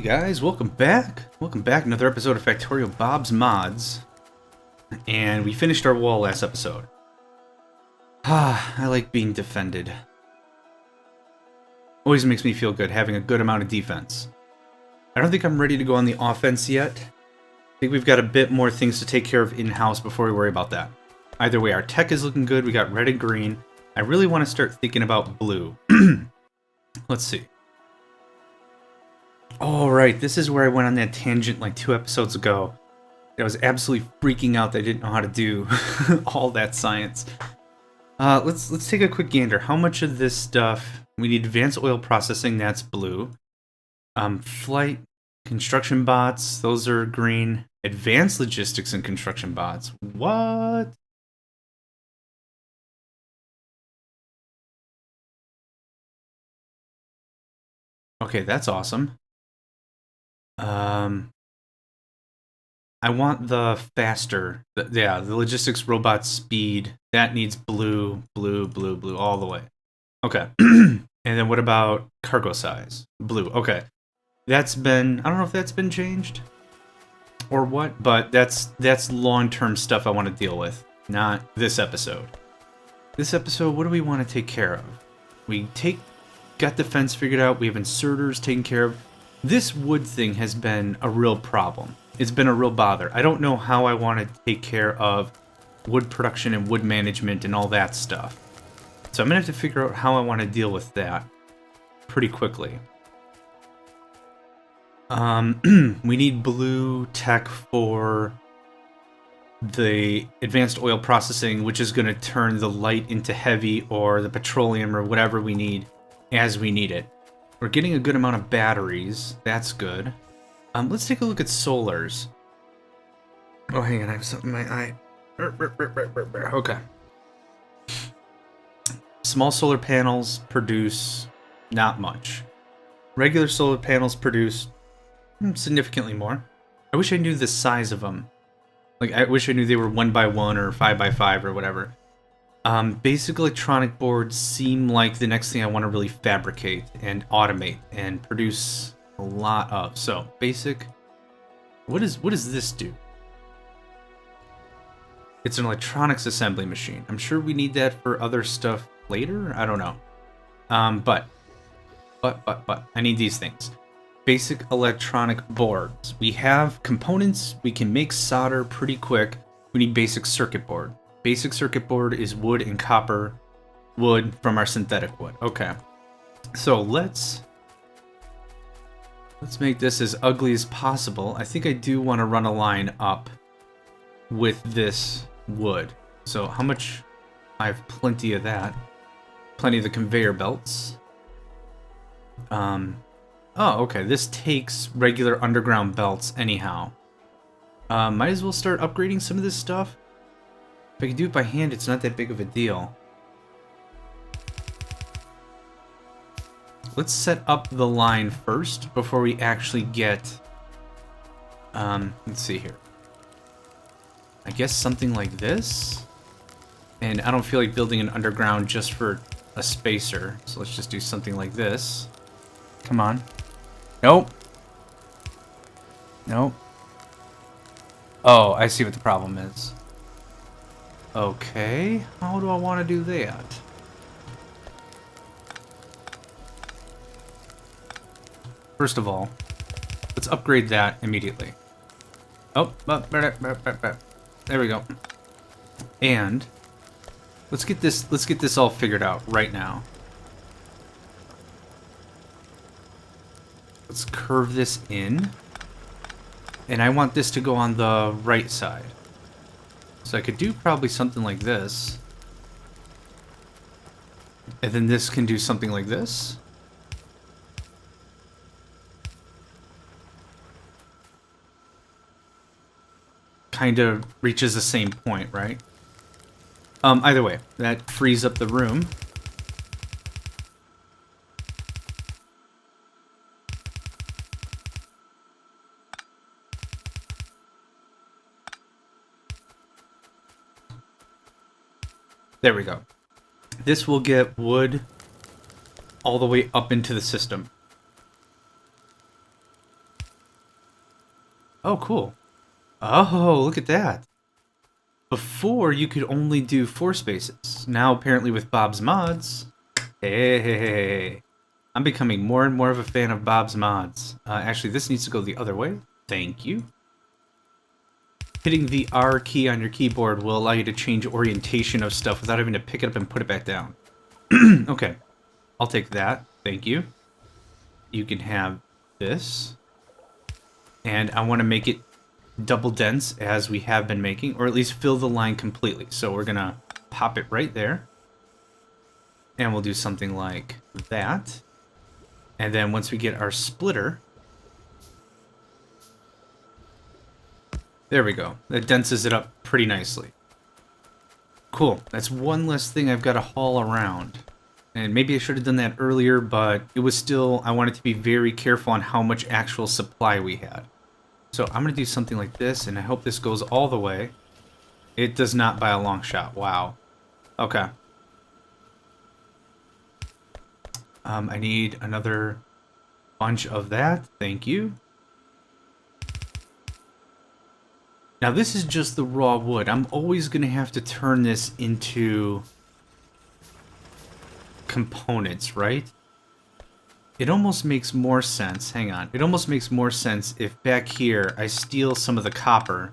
guys, welcome back. Welcome back, another episode of Factorio Bob's Mods. And we finished our wall last episode. I like being defended. Always makes me feel good, having a good amount of defense. I don't think I'm ready to go on the offense yet. I think we've got a bit more things to take care of in-house before we worry about that. Either way, our tech is looking good, we got red and green. I really want to start thinking about blue. Let's see. Oh, right, this is where I went on that tangent like 2 episodes ago. I was absolutely freaking out that I didn't know how to do all that science. Let's take a quick gander. How much of this stuff? We need advanced oil processing, that's blue. Flight, construction bots, those are green. Advanced logistics and construction bots. What? Okay, that's awesome. I want the faster, the logistics robot speed. That needs blue, blue, blue, blue, all the way. Okay. And then what about cargo size? Blue, okay. That's been, I don't know if that's been changed or what, but that's long-term stuff I want to deal with, not this episode. This episode, what do we want to take care of? Got the fence figured out, we have inserters taken care of. This wood thing has been a real problem. It's been a real bother. I don't know how I want to take care of wood production and wood management and all that stuff. So I'm going to have to figure out how I want to deal with that pretty quickly. We need blue tech for the advanced oil processing, which is going to turn the light into heavy or the petroleum or whatever we need as we need it. We're getting a good amount of batteries. That's good. Let's take a look at solars. Oh, hang on. I have something in my eye. Okay. Small solar panels produce not much. Regular solar panels produce significantly more. I wish I knew the size of them. Like, I wish I knew they were 1x1 or 5x5 or whatever. Basic electronic boards seem like the next thing I want to really fabricate and automate and produce a lot of. So, basic. What does this do? It's an electronics assembly machine. I'm sure we need that for other stuff later. I don't know. But I need these things. Basic electronic boards. We have components. We can make solder pretty quick. We need basic circuit board. Basic circuit board is wood and copper wood from our synthetic wood. Okay. So let's make this as ugly as possible. I think I do want to run a line up with this wood. So how much? I have plenty of that. Plenty of the conveyor belts. Oh, okay. This takes regular underground belts anyhow. Might as well start upgrading some of this stuff. If I can do it by hand, it's not that big of a deal. Let's set up the line first before we actually get... let's see here. I guess something like this? And I don't feel like building an underground just for a spacer. So let's just do something like this. Come on. Nope. Nope. Oh, I see what the problem is. Okay, how do I want to do that? First of all, let's upgrade that immediately. Oh, there we go. And let's get this all figured out right now. Let's curve this in. And I want this to go on the right side. So I could do probably something like this. And then this can do something like this. Kind of reaches the same point, right? Either way, that frees up the room. There we go. This will get wood all the way up into the system. Oh, cool. Oh, look at that. Before, you could only do 4 spaces. Now, apparently with Bob's Mods... Hey. I'm becoming more and more of a fan of Bob's Mods. Actually, this needs to go the other way. Thank you. Hitting the R key on your keyboard will allow you to change orientation of stuff without having to pick it up and put it back down. Okay. I'll take that. Thank you. You can have this. And I want to make it double dense as we have been making, or at least fill the line completely. So we're going to pop it right there. And we'll do something like that. And then once we get our splitter, there we go. That denses it up pretty nicely. Cool. That's one less thing I've got to haul around. And maybe I should have done that earlier, but it was still, I wanted to be very careful on how much actual supply we had. So I'm going to do something like this, and I hope this goes all the way. It does not by a long shot. Wow. Okay. I need another bunch of that. Thank you. Now this is just the raw wood. I'm always going to have to turn this into components, right? It almost makes more sense. Hang on. It almost makes more sense if back here I steal some of the copper,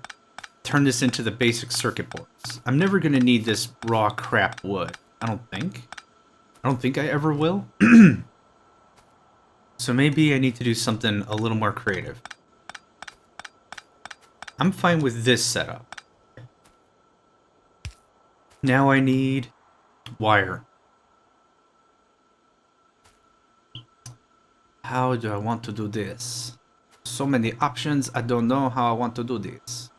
turn this into the basic circuit boards. I'm never going to need this raw crap wood. I don't think. I don't think I ever will. So maybe I need to do something a little more creative. I'm fine with this setup. Now I need wire. How do I want to do this? So many options, I don't know how I want to do this.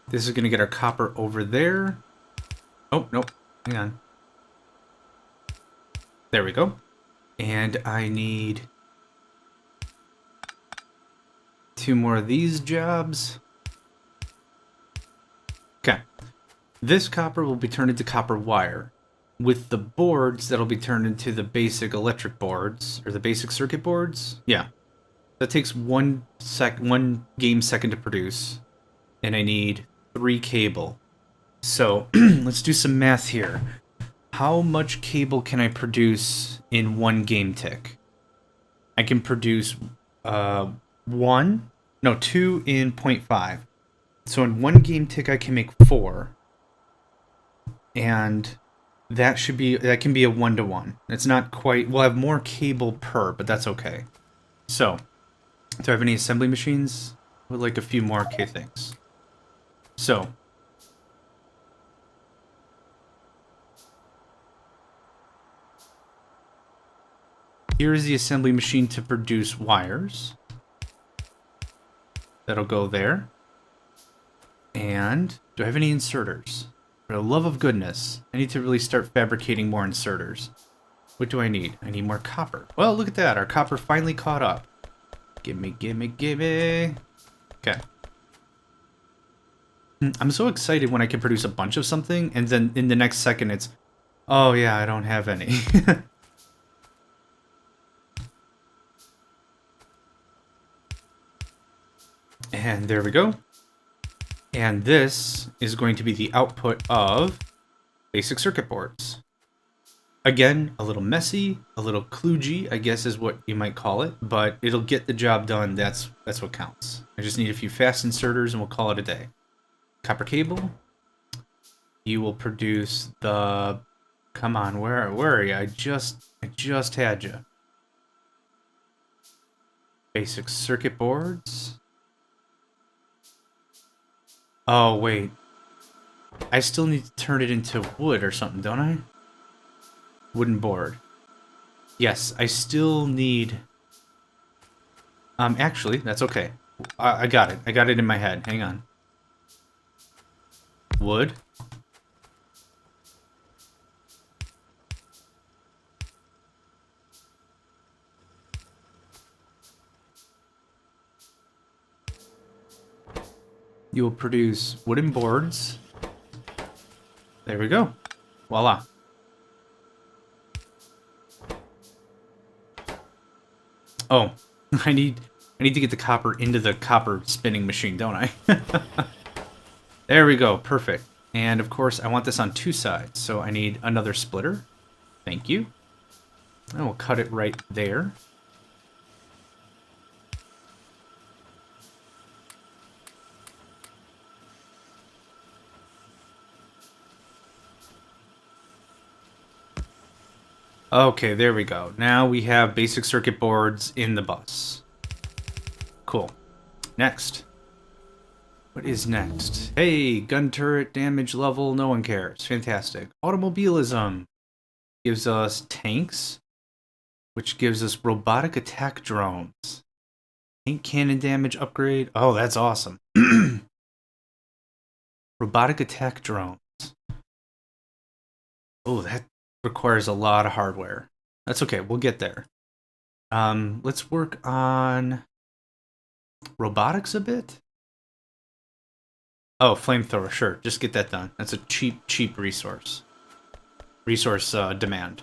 This is going to get our copper over there. Oh, nope. Hang on. There we go. And I need 2 more of these jobs. Okay. This copper will be turned into copper wire. With the boards, that'll be turned into the basic electric boards, or the basic circuit boards. Yeah. That takes 1 game second to produce. And I need 3 cable. So, let's do some math here. How much cable can I produce in 1 game tick? I can produce 2 in 0.5. So in 1 game tick I can make 4. And that can be a 1-to-1. It's not quite, we'll have more cable per, but that's okay. So, do I have any assembly machines? I would like a few more things. So, here is the assembly machine to produce wires. That'll go there. And do I have any inserters? For the love of goodness, I need to really start fabricating more inserters. What do I need? I need more copper. Well, look at that. Our copper finally caught up. Gimme. Okay. I'm so excited when I can produce a bunch of something, and then in the next second it's, oh yeah, I don't have any. And there we go. And this is going to be the output of basic circuit boards. Again, a little messy, a little kludgy, I guess is what you might call it, but it'll get the job done. That's what counts. I just need a few fast inserters and we'll call it a day. Copper cable. You will produce the... Come on, where are you? I just had you. Basic circuit boards. Oh, wait. I still need to turn it into wood or something, don't I? Wooden board. Yes, I still need... Actually, that's okay. I got it. I got it in my head. Hang on. Wood. You will produce wooden boards. There we go. Voila. Oh, I need to get the copper into the copper spinning machine, don't I? There we go. Perfect. And of course, I want this on 2 sides, so I need another splitter. Thank you. And we'll cut it right there. Okay, there we go. Now we have basic circuit boards in the bus. Cool. Next. What is next? Hey, gun turret damage level, no one cares. Fantastic. Automobilism gives us tanks, which gives us robotic attack drones. Tank cannon damage upgrade. Oh, that's awesome. Robotic attack drones. Oh, that requires a lot of hardware. That's okay, we'll get there. Let's work on robotics a bit. Oh, flamethrower, sure. Just get that done. That's a cheap resource. Resource demand.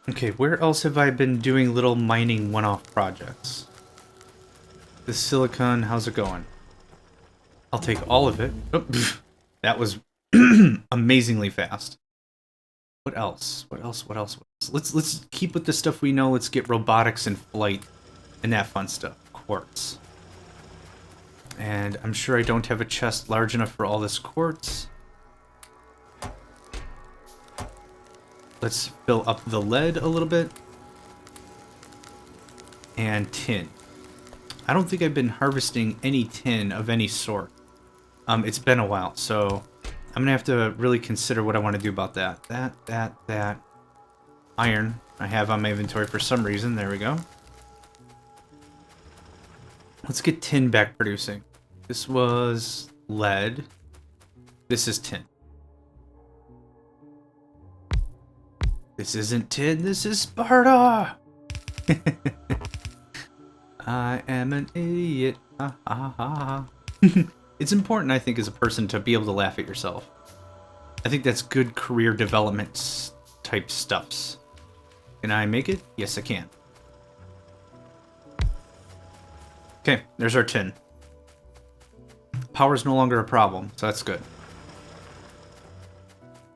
Okay, where else have I been doing little mining one-off projects? The silicon, how's it going? I'll take all of it. Oh, that was amazingly fast. What else? What else? What else? What else? Let's keep with the stuff we know. Let's get robotics and flight and that fun stuff. Quartz. And I'm sure I don't have a chest large enough for all this quartz. Let's fill up the lead a little bit. And tin. I don't think I've been harvesting any tin of any sort. It's been a while, so I'm gonna have to really consider what I want to do about that. That. Iron I have on my inventory for some reason. There we go. Let's get tin back producing. This was lead. This is tin. This isn't tin, this is Sparta! I am an idiot. Ha ha ha. It's important, I think, as a person to be able to laugh at yourself. I think that's good career development type stuffs. Can I make it? Yes, I can. Okay, there's our tin. Power's no longer a problem, so that's good.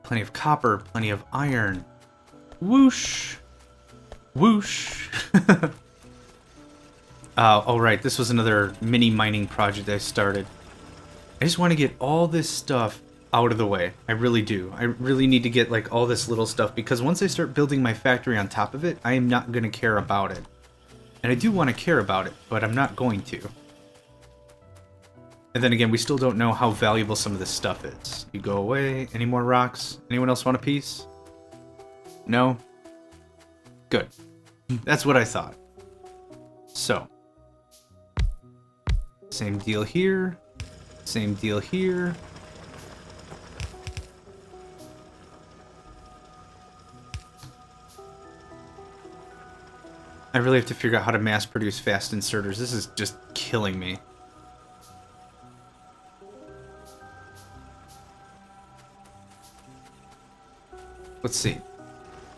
Plenty of copper, plenty of iron. Whoosh! Whoosh! Oh, right, this was another mini mining project I started. I just want to get all this stuff out of the way. I really do. I really need to get, like, all this little stuff, because once I start building my factory on top of it, I am not going to care about it. And I do want to care about it, but I'm not going to. And then again, we still don't know how valuable some of this stuff is. You go away. Any more rocks? Anyone else want a piece? No? Good. That's what I thought. So. Same deal here. Same deal here. I really have to figure out how to mass produce fast inserters. This is just killing me. Let's see.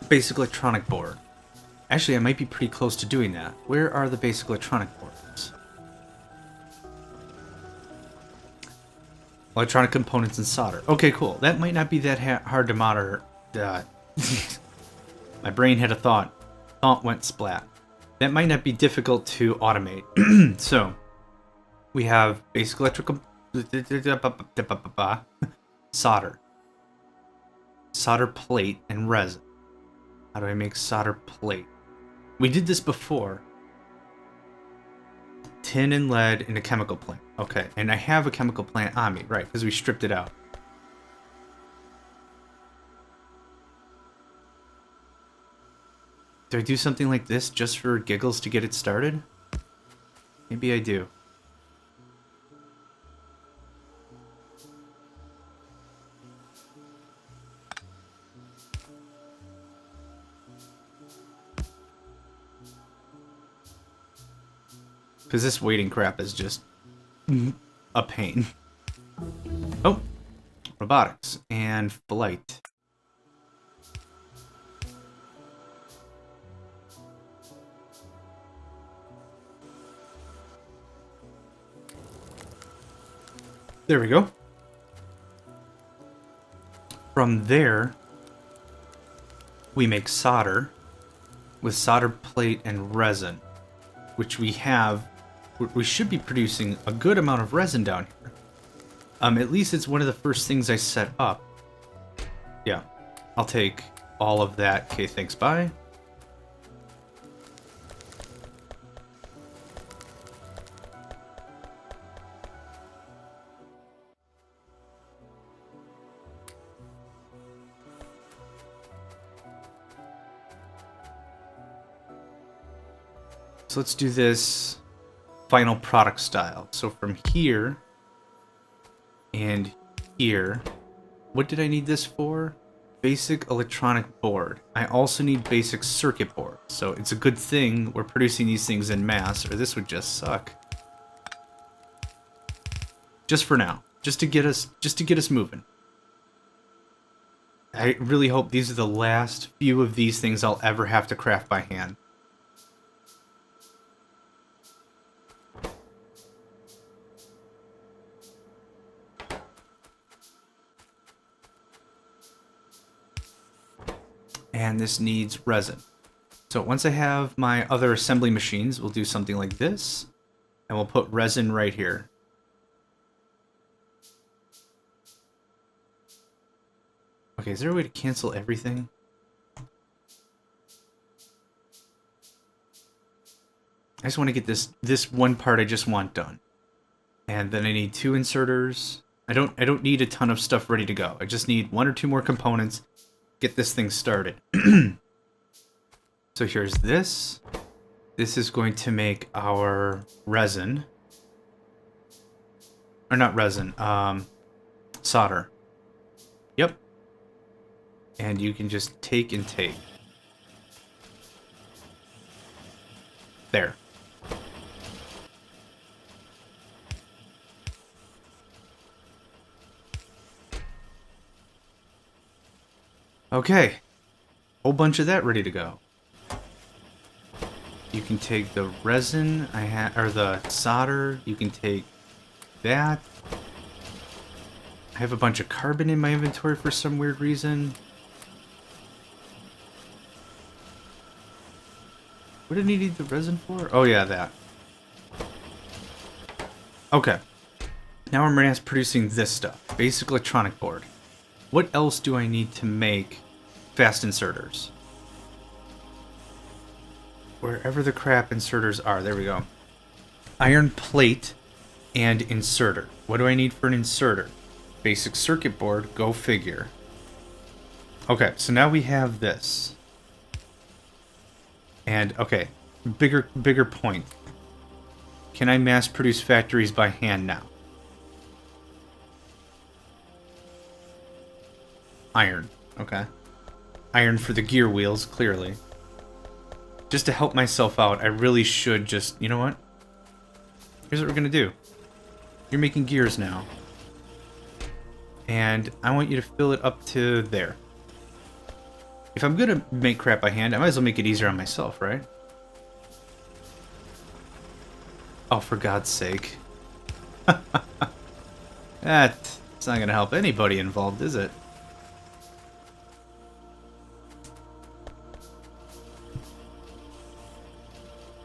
Basic electronic board. Actually, I might be pretty close to doing that. Where are the basic electronic boards? Electronic components and solder. Okay, cool. That might not be that hard to monitor. My brain had a thought. Thought went splat. That might not be difficult to automate. So, we have basic electrical... solder. Solder plate and resin. How do I make solder plate? We did this before. Tin and lead in a chemical plant. Okay, and I have a chemical plant on me, right, because we stripped it out. Do I do something like this just for giggles to get it started? Maybe I do. Because this waiting crap is just a pain. Oh, robotics and flight. There we go. From there, we make solder with solder plate and resin, which we have. We should be producing a good amount of resin down here. At least it's one of the first things I set up. Yeah, I'll take all of that. Okay, thanks, bye. So let's do this final product style. So from here and here, what did I need this for? Basic electronic board. I also need basic circuit board. So it's a good thing we're producing these things in mass, or this would just suck. Just for now. Just to get us moving. I really hope these are the last few of these things I'll ever have to craft by hand. And this needs resin. So once I have my other assembly machines, we'll do something like this, and we'll put resin right here. Okay, is there a way to cancel everything? I just want to get this one part I just want done. And then I need 2 inserters. I don't need a ton of stuff ready to go. I just need 1 or 2 more components. Get this thing started. So here's this. This is going to make our resin. Or not resin, solder. Yep. And you can just take and take. There. Okay. Whole bunch of that ready to go. You can take the resin or the solder. You can take that. I have a bunch of carbon in my inventory for some weird reason. What did I need the resin for? Oh yeah, that. Okay. Now I'm mass producing this stuff. Basic electronic board. What else do I need to make fast inserters? Wherever the crap inserters are. There we go. Iron plate and inserter. What do I need for an inserter? Basic circuit board. Go figure. Okay, so now we have this. And, okay, bigger point. Can I mass produce factories by hand now? Iron. Okay. Iron for the gear wheels, clearly. Just to help myself out, I really should just... You know what? Here's what we're going to do. You're making gears now. And I want you to fill it up to there. If I'm going to make crap by hand, I might as well make it easier on myself, right? Oh, for God's sake. That's not going to help anybody involved, is it?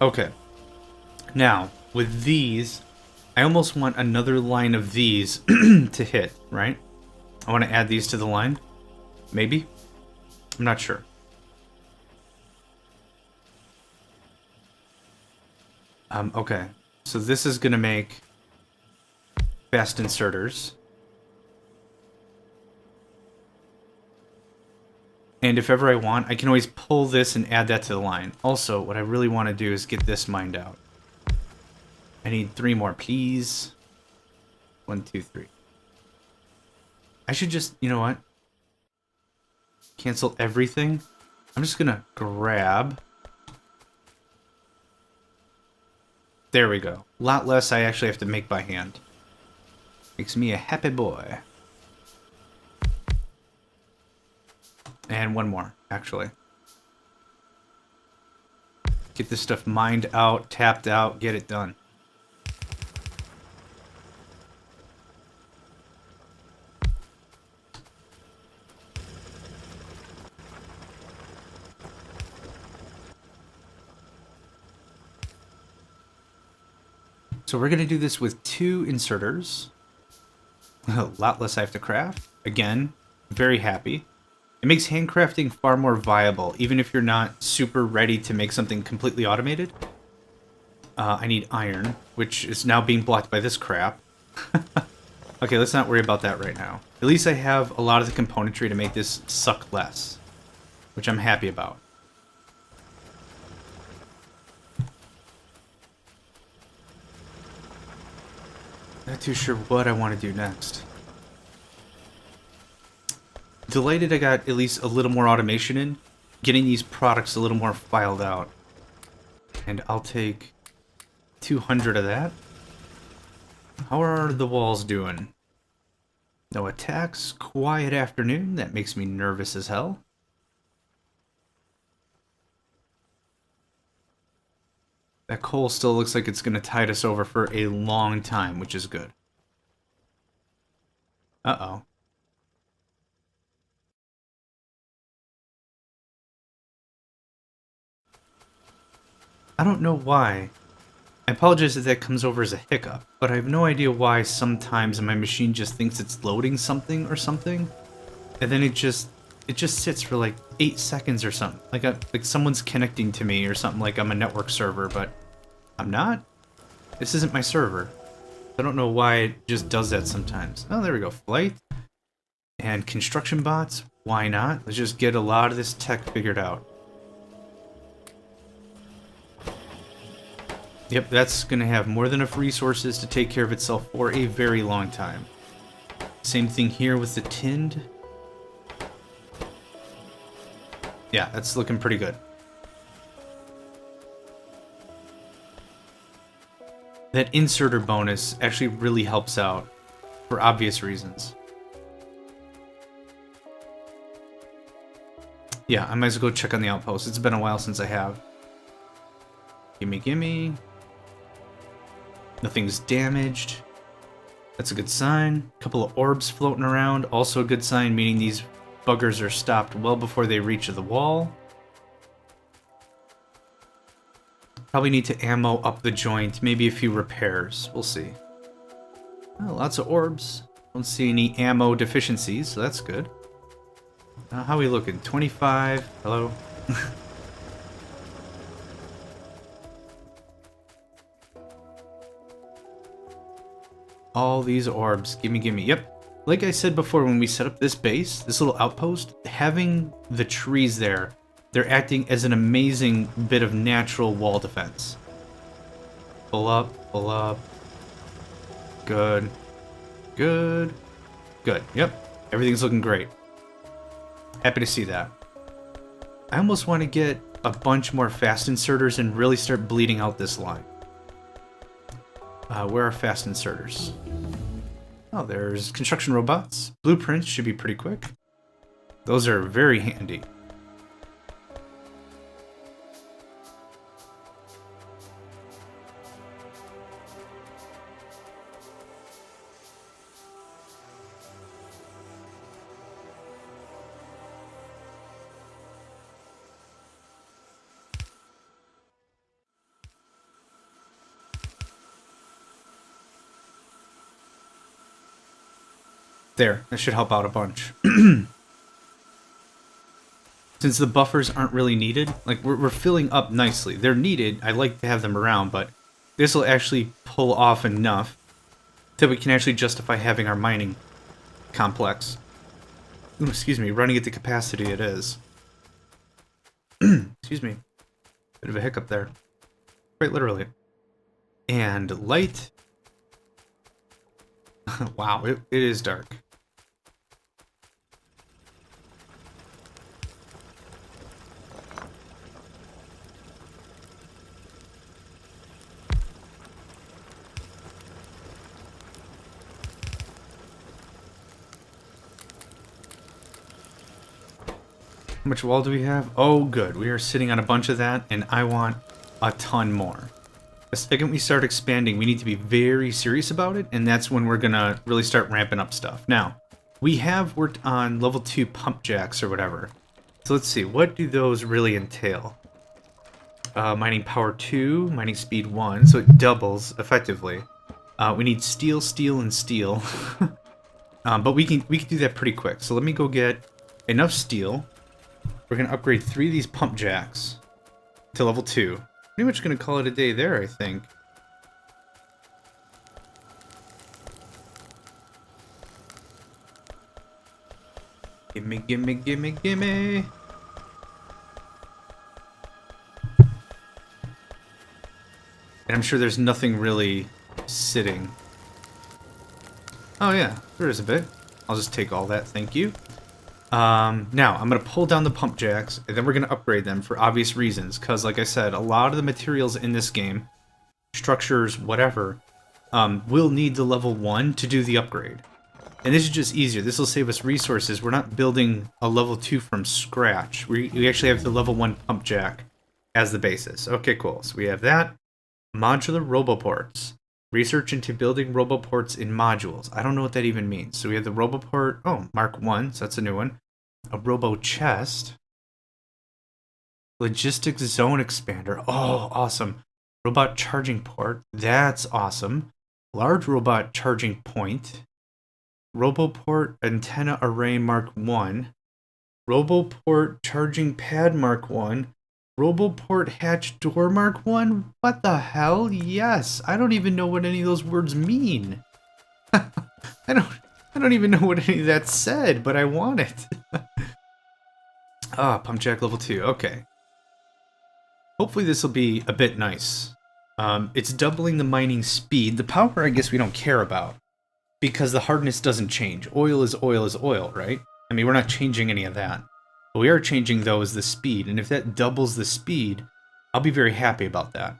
Okay. Now, with these, I almost want another line of these to hit, right? I want to add these to the line. Maybe? I'm not sure. Okay. So this is going to make fast inserters. And if ever I want, I can always pull this and add that to the line. Also, what I really want to do is get this mined out. I need 3 more, please. 1, 2, 3. I should just, you know what? Cancel everything. I'm just gonna grab There we go. A lot less I actually have to make by hand. Makes me a happy boy. And one more, actually. Get this stuff mined out, tapped out, get it done. So we're going to do this with 2 inserters. A lot less I have to craft. Again, very happy. It makes handcrafting far more viable, even if you're not super ready to make something completely automated. I need iron, which is now being blocked by this crap. Okay, let's not worry about that right now. At least I have a lot of the componentry to make this suck less, which I'm happy about. Not too sure what I want to do next. Delighted I got at least a little more automation in, getting these products a little more filed out. And I'll take 200 of that. How are the walls doing? No attacks, quiet afternoon, that makes me nervous as hell. That coal still looks like it's going to tide us over for a long time, which is good. Uh-oh. I don't know why. I apologize if that comes over as a hiccup, but I have no idea why sometimes my machine just thinks it's loading something or something, and then it just sits for like 8 seconds or something. Like someone's connecting to me or something, like I'm a network server, but I'm not. This isn't my server. I don't know why it just does that sometimes. Oh, there we go. Flight and construction bots. Why not? Let's just get a lot of this tech figured out. Yep, that's going to have more than enough resources to take care of itself for a very long time. Same thing here with the tinned. Yeah, that's looking pretty good. That inserter bonus actually really helps out for obvious reasons. Yeah, I might as well go check on the outpost. It's been a while since I have. Gimme, gimme. Nothing's damaged. That's a good sign. A couple of orbs floating around. Also a good sign, meaning these buggers are stopped well before they reach the wall. Probably need to ammo up the joint. Maybe a few repairs. We'll see. Oh, lots of orbs. Don't see any ammo deficiencies, so that's good. How are we looking? 25. Hello? All these orbs. Gimme, gimme. Yep. Like I said before, when we set up this base, this little outpost, having the trees there, they're acting as an amazing bit of natural wall defense. Pull up, pull up. Good. Good. Good. Yep. Everything's looking great. Happy to see that. I almost want to get a bunch more fast inserters and really start bleeding out this line. Where are fast inserters? Oh, there's construction robots. Blueprints should be pretty quick. Those are very handy. There, that should help out a bunch. Since the buffers aren't really needed, like we're filling up nicely. They're needed, I like to have them around, but this will actually pull off enough that we can actually justify having our mining complex. Ooh, excuse me, running at the capacity it is. Excuse me. Bit of a hiccup there. Quite literally. And light. Wow, it is dark. How much wall do we have? Oh, good. We are sitting on a bunch of that, and I want a ton more. The second we start expanding, we need to be very serious about it, and that's when we're gonna really start ramping up stuff. Now, we have worked on level 2 pump jacks or whatever. So let's see, what do those really entail? Mining power 2, mining speed 1, so it doubles effectively. We need steel, steel, and steel. But we can do that pretty quick. So let me go get enough steel. We're gonna upgrade 3 of these pump jacks to level 2. Pretty much gonna call it a day there, I think. Gimme, gimme, gimme, gimme. And I'm sure there's nothing really sitting. Oh yeah, there is a bit. I'll just take all that, thank you. Now, I'm going to pull down the pump jacks, and then we're going to upgrade them for obvious reasons, because like I said, a lot of the materials in this game, structures, whatever, will need the level 1 to do the upgrade. And this is just easier. This will save us resources. We're not building a level 2 from scratch. We actually have the level 1 pump jack as the basis. Okay, cool. So we have that. Modular roboports. Research into building roboports in modules. I don't know what that even means. So we have the roboport. Oh, Mark 1. So that's a new one. A robo chest. Logistics zone expander. Oh, awesome. Robot charging port. That's awesome. Large robot charging point. Roboport antenna array Mark 1. Roboport charging pad Mark 1. Roboport hatch door Mark 1? What the hell? Yes. I don't even know what any of those words mean. I don't even know what any of that said, but I want it. Pump jack level 2. Okay. Hopefully this will be a bit nice. It's doubling the mining speed. The power, I guess we don't care about, because the hardness doesn't change. Oil is oil, right? I mean, we're not changing any of that. But we are changing, though, is the speed. And if that doubles the speed, I'll be very happy about that.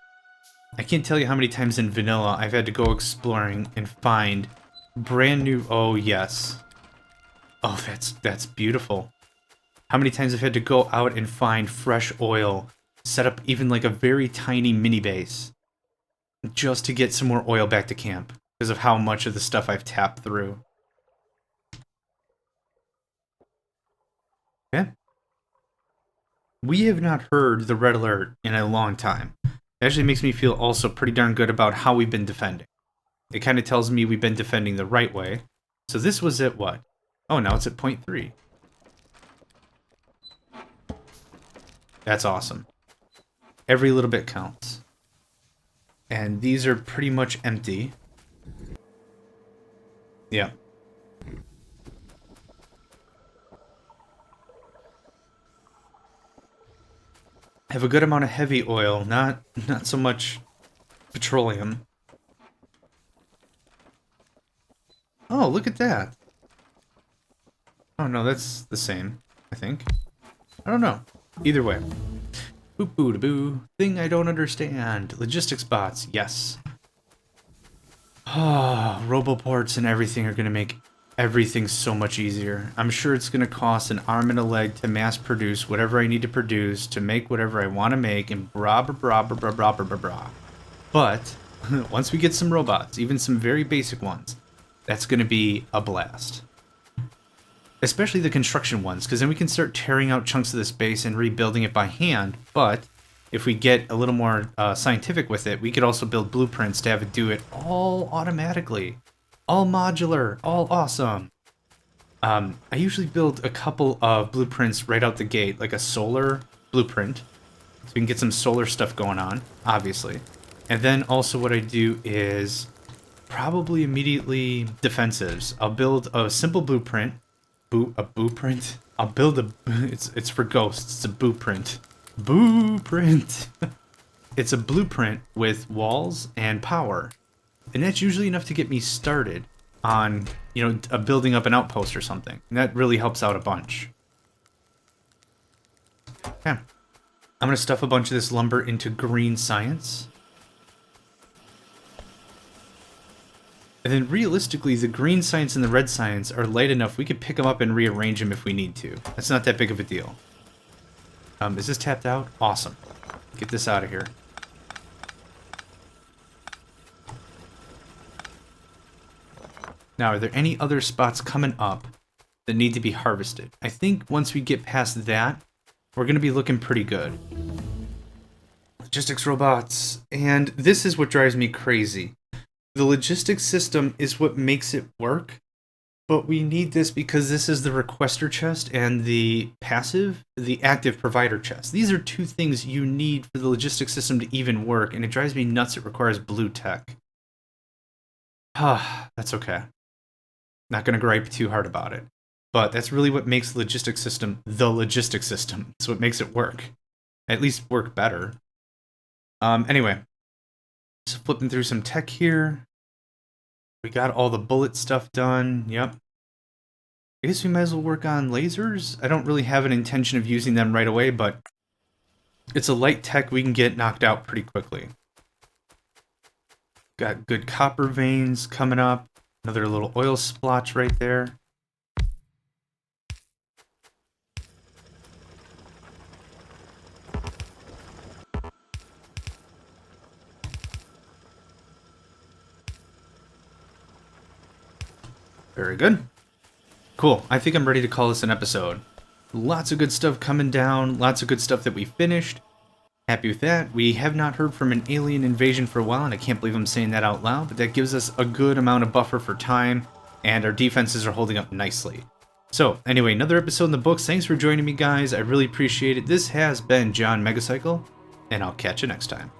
I can't tell you how many times in vanilla I've had to go exploring and find brand new... Oh, yes. Oh, that's beautiful. How many times I've had to go out and find fresh oil, set up even like a very tiny mini base, just to get some more oil back to camp, because of how much of the stuff I've tapped through. Okay. We have not heard the red alert in a long time. It actually makes me feel also pretty darn good about how we've been defending. It kind of tells me we've been defending the right way. So this was at what? Oh, now it's at 0.3. That's awesome. Every little bit counts. And these are pretty much empty. Yeah. Have a good amount of heavy oil, not so much petroleum. Oh, look at that. Oh no, that's the same, I think. I don't know. Either way. Boop boo da boo. Thing I don't understand. Logistics bots, yes. Ah, roboports and everything are gonna make everything so much easier. I'm sure it's gonna cost an arm and a leg to mass produce whatever I need to produce to make whatever I want to make and blah blah blah blah blah blah blah blah. But once we get some robots, even some very basic ones, that's gonna be a blast. Especially the construction ones, because then we can start tearing out chunks of this base and rebuilding it by hand. But if we get a little more scientific with it, we could also build blueprints to have it do it all automatically. All modular, all awesome. I usually build a couple of blueprints right out the gate, like a solar blueprint, so we can get some solar stuff going on, obviously. And then also what I do is probably immediately defensives. I'll build a simple blueprint. A blueprint? I'll build a... It's for ghosts. It's a blueprint. Blueprint! It's a blueprint with walls and power. And that's usually enough to get me started on, you know, building up an outpost or something. And that really helps out a bunch. Okay. I'm going to stuff a bunch of this lumber into green science. And then realistically, the green science and the red science are light enough we could pick them up and rearrange them if we need to. That's not that big of a deal. Is this tapped out? Awesome. Get this out of here. Now, are there any other spots coming up that need to be harvested? I think once we get past that, we're going to be looking pretty good. Logistics robots. And this is what drives me crazy. The logistics system is what makes it work, but we need this because this is the requester chest and the active provider chest. These are two things you need for the logistics system to even work, and it drives me nuts it requires blue tech. That's okay. Not going to gripe too hard about it. But that's really what makes the logistics system the logistics system. It's what makes it work. At least work better. Anyway. Just flipping through some tech here. We got all the bullet stuff done. Yep. I guess we might as well work on lasers. I don't really have an intention of using them right away, but it's a light tech we can get knocked out pretty quickly. Got good copper veins coming up. Another little oil splotch right there. Very good. Cool. I think I'm ready to call this an episode. Lots of good stuff coming down. Lots of good stuff that we finished. Happy with that. We have not heard from an alien invasion for a while, and I can't believe I'm saying that out loud, but that gives us a good amount of buffer for time, and our defenses are holding up nicely. So, anyway, another episode in the books. Thanks for joining me, guys. I really appreciate it. This has been John Megacycle, and I'll catch you next time.